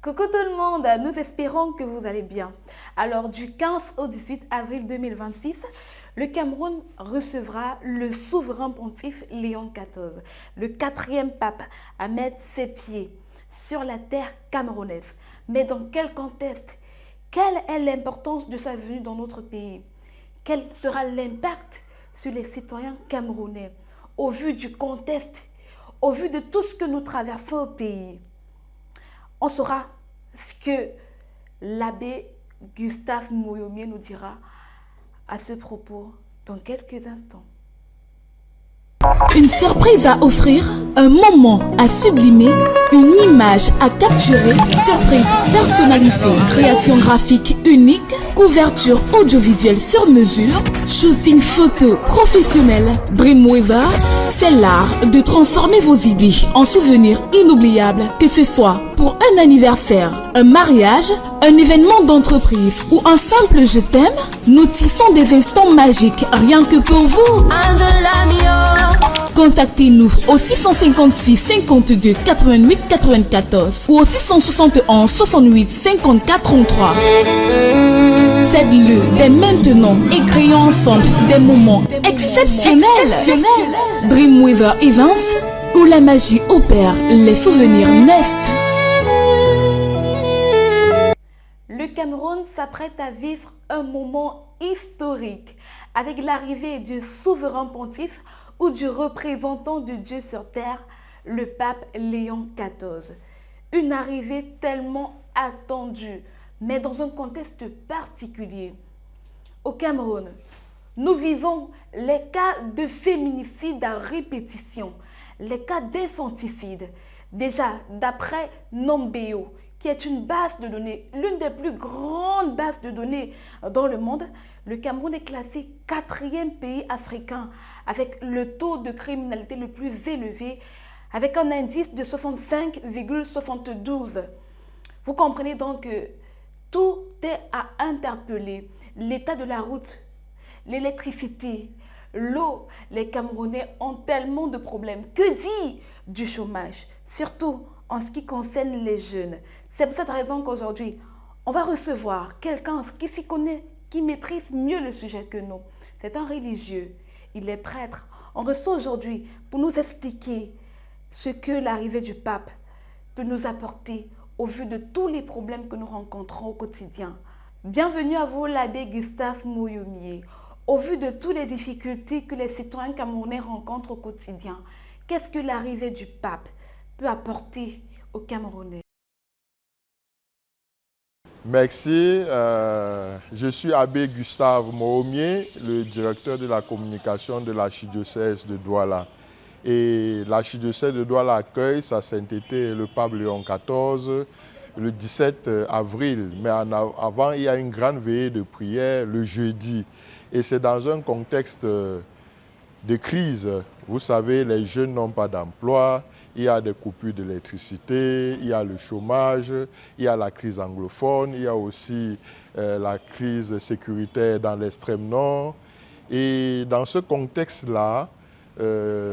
Coucou tout le monde, nous espérons que vous allez bien. Alors du 15 au 18 avril 2026, le Cameroun recevra le souverain pontife Léon XIV, le quatrième pape, à mettre ses pieds sur la terre camerounaise. Mais dans quel contexte? Quelle est l'importance de sa venue dans notre pays? Quel sera l'impact sur les citoyens camerounais au vu du contexte, au vu de tout ce que nous traversons au pays? On saura ce que l'abbé Gustave Moyomier nous dira à ce propos dans quelques instants. Une surprise à offrir, un moment à sublimer, une image à capturer, surprise personnalisée, création graphique unique, couverture audiovisuelle sur mesure, shooting photo professionnel. Dreamweaver, c'est l'art de transformer vos idées en souvenirs inoubliables, que ce soit pour un anniversaire, un mariage, un événement d'entreprise ou un simple je t'aime. Nous tissons des instants magiques rien que pour vous. Contactez-nous au 656 52 88 94 ou au 671 68 54 33. Faites-le dès maintenant et créons ensemble des moments exceptionnels. Dreamweaver Events, où la magie opère, les souvenirs naissent. Le Cameroun s'apprête à vivre un moment historique avec l'arrivée du souverain pontife ou du représentant de Dieu sur terre, le pape Léon XIV. Une arrivée tellement attendue, mais dans un contexte particulier. Au Cameroun, nous vivons les cas de féminicide à répétition, les cas d'infanticide. Déjà, d'après Nombeo, qui est une base de données, l'une des plus grandes bases de données dans le monde, le Cameroun est classé 4e pays africain avec le taux de criminalité le plus élevé, avec un indice de 65,72. Vous comprenez donc que tout est à interpeller. L'état de la route, l'électricité, l'eau, les Camerounais ont tellement de problèmes. Que dire du chômage, surtout en ce qui concerne les jeunes? C'est pour cette raison qu'aujourd'hui, on va recevoir quelqu'un qui s'y connaît, qui maîtrise mieux le sujet que nous. C'est un religieux, il est prêtre. On reçoit aujourd'hui pour nous expliquer ce que l'arrivée du pape peut nous apporter au vu de tous les problèmes que nous rencontrons au quotidien. Bienvenue à vous, l'abbé Gustave Moyomier. Au vu de toutes les difficultés que les citoyens camerounais rencontrent au quotidien, qu'est-ce que l'arrivée du pape peut apporter aux Camerounais? Merci. Je suis abbé Gustave Moyomier, le directeur de la communication de l'archidiocèse de Douala. Et l'archidiocèse de Douala accueille sa sainteté le pape Léon XIV le 17 avril. Mais avant, il y a une grande veillée de prière le jeudi. Et c'est dans un contexte de crise. Vous savez, les jeunes n'ont pas d'emploi, il y a des coupures d'électricité, il y a le chômage, il y a la crise anglophone, il y a aussi la crise sécuritaire dans l'extrême nord. Et dans ce contexte-là,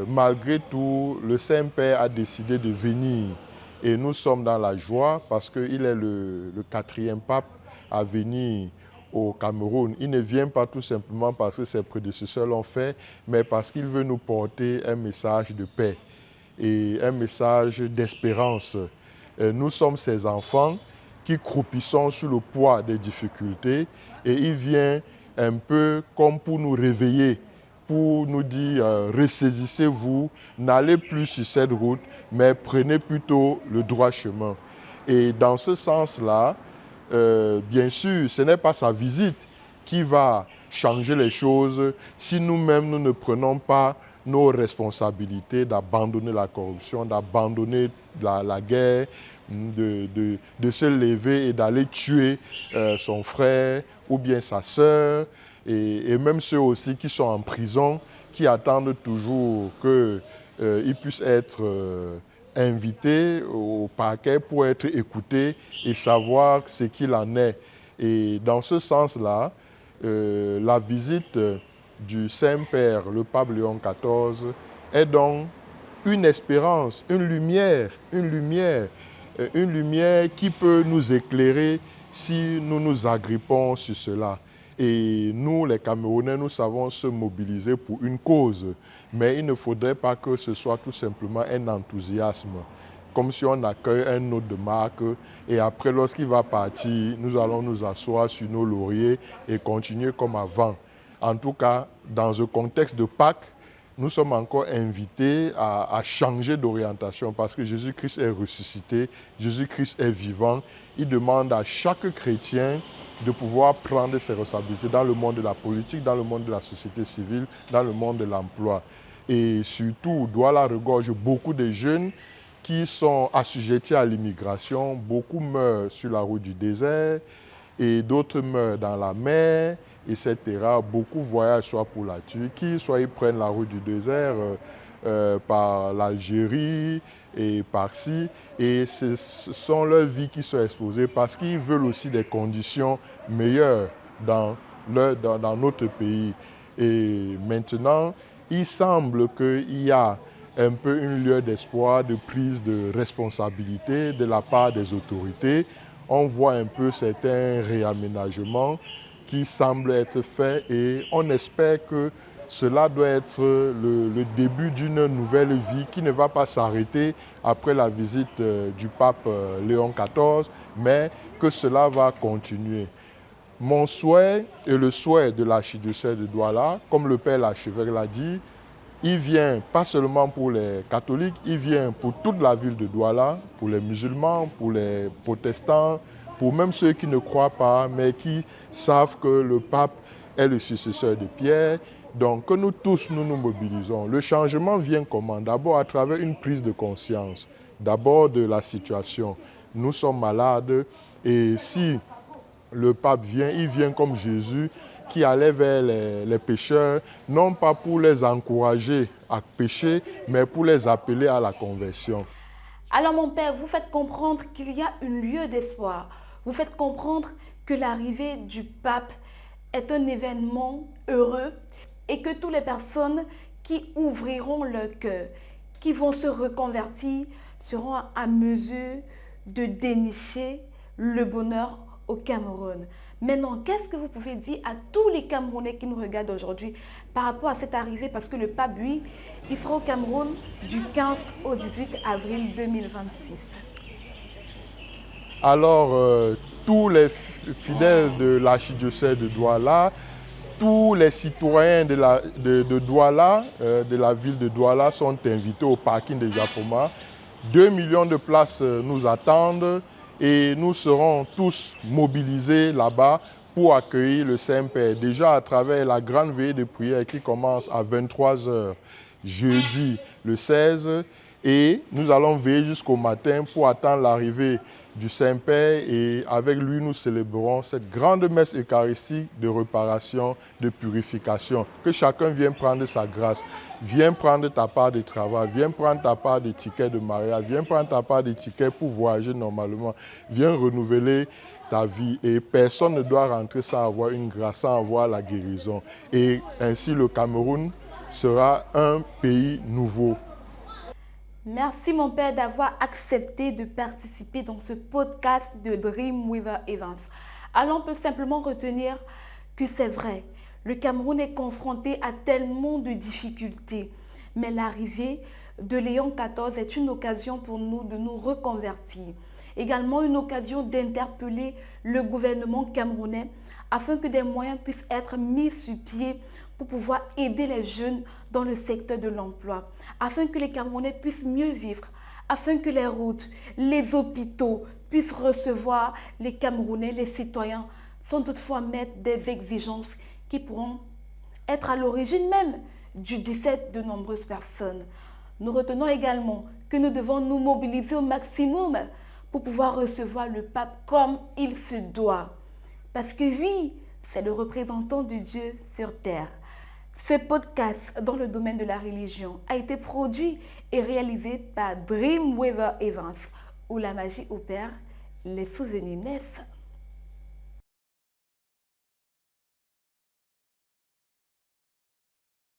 malgré tout, le Saint-Père a décidé de venir. Et nous sommes dans la joie parce qu'il est le 4e pape à venir au Cameroun. Il ne vient pas tout simplement parce que ses prédécesseurs l'ont fait, mais parce qu'il veut nous porter un message de paix et un message d'espérance. Nous sommes ses enfants qui croupissons sous le poids des difficultés et il vient un peu comme pour nous réveiller, pour nous dire ressaisissez-vous, n'allez plus sur cette route, mais prenez plutôt le droit chemin. Et dans ce sens-là, bien sûr, ce n'est pas sa visite qui va changer les choses si nous-mêmes nous ne prenons pas nos responsabilités d'abandonner la corruption, d'abandonner la guerre, de se lever et d'aller tuer son frère ou bien sa sœur, et même ceux aussi qui sont en prison, qui attendent toujours qu'ils puissent être invités au parquet pour être écoutés et savoir ce qu'il en est. Et dans ce sens-là, la visite du Saint-Père, le pape Léon XIV, est donc une espérance, une lumière une lumière qui peut nous éclairer si nous nous agrippons sur cela. Et nous, les Camerounais, nous savons se mobiliser pour une cause. Mais il ne faudrait pas que ce soit tout simplement un enthousiasme, comme si on accueille un hôte de marque et après, lorsqu'il va partir, nous allons nous asseoir sur nos lauriers et continuer comme avant. En tout cas, dans un contexte de Pâques, nous sommes encore invités à changer d'orientation parce que Jésus-Christ est ressuscité, Jésus-Christ est vivant. Il demande à chaque chrétien de pouvoir prendre ses responsabilités dans le monde de la politique, dans le monde de la société civile, dans le monde de l'emploi. Et surtout, Douala regorge beaucoup de jeunes qui sont assujettis à l'immigration. Beaucoup meurent sur la route du désert et d'autres meurent dans la mer, etc. Beaucoup voyagent soit pour la Turquie, soit ils prennent la route du désert par l'Algérie et par-ci. Et ce sont leurs vies qui sont exposées parce qu'ils veulent aussi des conditions meilleures dans notre pays. Et maintenant, il semble qu'il y a un peu une lueur d'espoir, de prise de responsabilité de la part des autorités. On voit un peu certains réaménagements qui semblent être faits et on espère que cela doit être le début d'une nouvelle vie qui ne va pas s'arrêter après la visite du pape Léon XIV, mais que cela va continuer. Mon souhait et le souhait de l'archidiocèse de Douala, comme le père l'archevêque l'a dit, il vient pas seulement pour les catholiques, il vient pour toute la ville de Douala, pour les musulmans, pour les protestants, pour même ceux qui ne croient pas, mais qui savent que le pape est le successeur de Pierre. Donc que nous tous, nous nous mobilisons. Le changement vient comment? D'abord à travers une prise de conscience, d'abord de la situation. Nous sommes malades et si le pape vient, il vient comme Jésus qui allait vers les pécheurs, non pas pour les encourager à pécher, mais pour les appeler à la conversion. Alors mon père, vous faites comprendre qu'il y a une lieu d'espoir. Vous faites comprendre que l'arrivée du pape est un événement heureux et que toutes les personnes qui ouvriront leur cœur, qui vont se reconvertir, seront à mesure de dénicher le bonheur au Cameroun. Maintenant, qu'est-ce que vous pouvez dire à tous les Camerounais qui nous regardent aujourd'hui par rapport à cette arrivée? Parce que le pape, lui, il sera au Cameroun du 15 au 18 avril 2026. Alors, tous les fidèles de l'archidiocèse de Douala, tous les citoyens de Douala, de la ville de Douala, sont invités au parking de Japoma. 2 millions de places nous attendent et nous serons tous mobilisés là-bas pour accueillir le Saint-Père. Déjà à travers la grande veillée de prière qui commence à 23 h jeudi le 16 et nous allons veiller jusqu'au matin pour attendre l'arrivée du Saint-Père et avec lui nous célébrerons cette grande messe eucharistique de réparation, de purification. Que chacun vienne prendre sa grâce, viens prendre ta part de travail, viens prendre ta part de ticket de mariage, viens prendre ta part de ticket pour voyager normalement, viens renouveler ta vie et personne ne doit rentrer sans avoir une grâce, sans avoir la guérison. Et ainsi le Cameroun sera un pays nouveau. Merci mon père d'avoir accepté de participer dans ce podcast de Dreamweaver Events. Alors on peut simplement retenir que c'est vrai, le Cameroun est confronté à tellement de difficultés, mais l'arrivée de Léon XIV est une occasion pour nous de nous reconvertir. Également une occasion d'interpeller le gouvernement camerounais afin que des moyens puissent être mis sur pied pour pouvoir aider les jeunes dans le secteur de l'emploi, afin que les Camerounais puissent mieux vivre, afin que les routes, les hôpitaux puissent recevoir les Camerounais, les citoyens, sans toutefois mettre des exigences qui pourront être à l'origine même du décès de nombreuses personnes. Nous retenons également que nous devons nous mobiliser au maximum pour pouvoir recevoir le pape comme il se doit. Parce que oui, c'est le représentant de Dieu sur terre. Ce podcast dans le domaine de la religion a été produit et réalisé par Dreamweaver Events, où la magie opère, les souvenirs naissent.